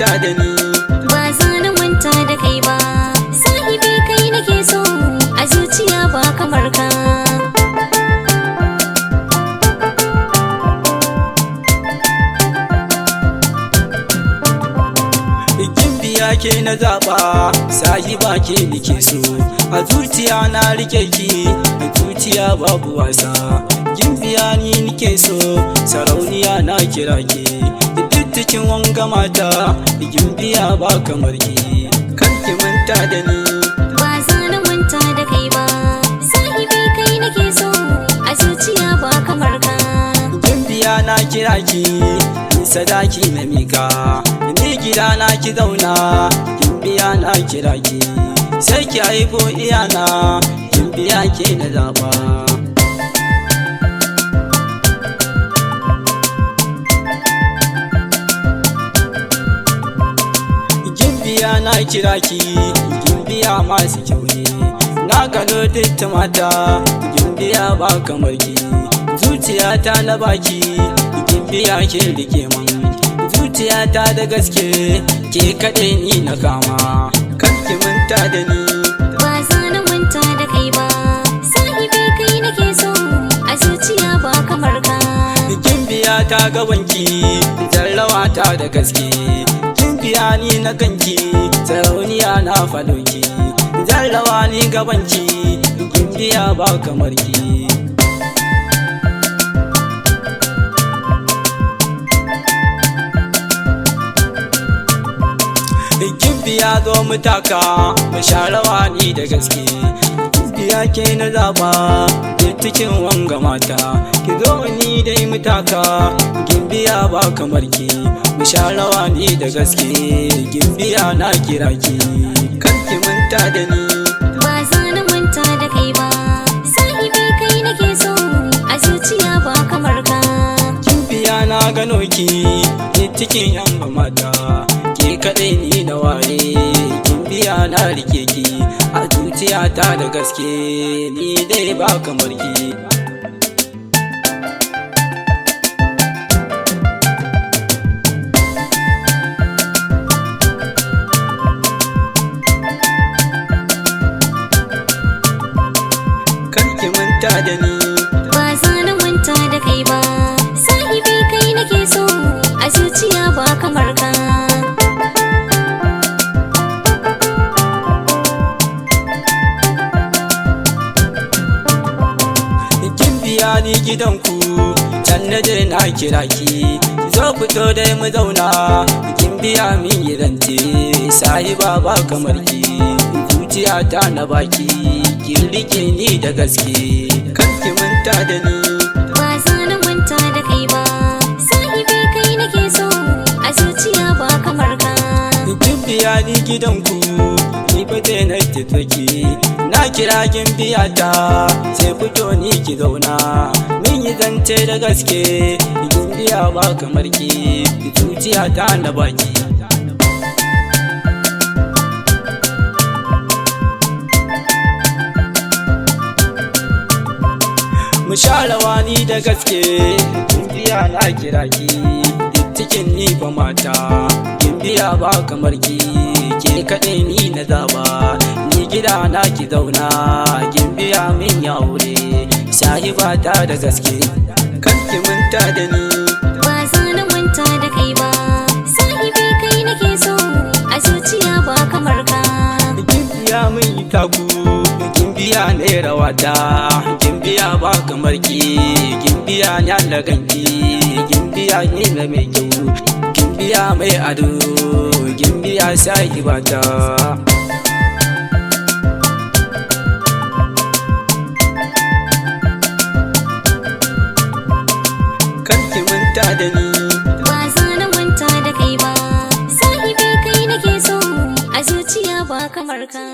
manta da ni. Ba za na manta da kai ba, sahibi kai nake so, a zuciya ba kamar ka. Gimbiya ke na zaɓa, sahiba ke nake so, a zuciya na rike ki, a zuciya babu wasa. Gimbiya ni nake so, sarauniya na kira ki, duk cikin wanga mata, gimbiya ba kamar ki, kar ki manta da ni. Ba za na manta da kai ba, sahibi kai nake so, a zuciya ba kamar ka. Gimbiya na kira ki, sadaki na mika, ni gida na ki zauna, gimbiya na kira ki, sai ki haifo iyana, gimbiya ke na zaba. Gimbiya na kira ki, gimbiya masu kyau ne, na gano duk mata, gimbiya ba kamar ki, zuciyata na baki, gimbiya ke rike man, zuciyata da gaske, ke kaɗai ni na kama, kar ki manta da ni. Ba za na manta da kai ba, sahibi kai nake so, a zuciya ba kamar ka. Gimbiya ta gabanki, zarrawa ta da gaske, gimbiya ni na ganki, sarauniya na fadoki, zarrawa ni gabanki, gimbiya ba kamar ki. Gimbiya zo mu taka, mu sha rawa ni da gaske, gimbiya ke na zaba, cikin wanga mata, ki zo ni dai mu taka, gimbiya ba kamar ki, mu sha rawa ni da gaske, gimbiya na kira ki, kar ki manta da ni. Ba za na manta da kai ba, sahibi kai nake so, a zuciya ba kamar ka. Gimbiya na gano ki, cikin yan mata, ke kaɗai ni na ware, gimbiya na rike ki, a zuciyata da gaske, ni dai ba kamar ki. Kar ki manta da ni. Ba za na manta da kai ba, sahibi kai nake so, a zuciya ba kamar ka. Gimbiya ni gidanku, can na je na kira ki, zo fito dai mu zauna, gimbiya min gidante, sahiba ba kamar ki, zuciyata na baki, ki rike ni da gaske, kar ki manta da ni. Ba za na manta da kai ba, sahibi kai nake so, a zuciya ba kamar ka. Gimbiya ni gidanku, ni fate na tattaki, na kira gimbiya ta, sai fito ni ki zauna, min yi zance da gaske, gimbiya ba kamar ki, zuciyata na baki. Mu sha rawa ni da gaske, gimbiya na kira ki, cikin ni ba mata, gimbiya ba kamar ki, ke kaɗai ni na zaba, ni gida na ki zauna, gimbiya min ya aure, sahiba ta da gaske, kar ki manta da ni. Ba za na manta da kai ba, sahibi kai nake so, a zuciya ba kamar ka. Gimbiya min yi taku, gimbiya ne rawata, gimbiya ba kamar ki, gimbiya ne na ganki, gimbiya ne na mai kyau, gimbiya mai ado, gimbiya sahibata. Kar ki manta da ni. Ba za na manta da kai ba, sahibi kai nake so, a zuciya ba kamar ka.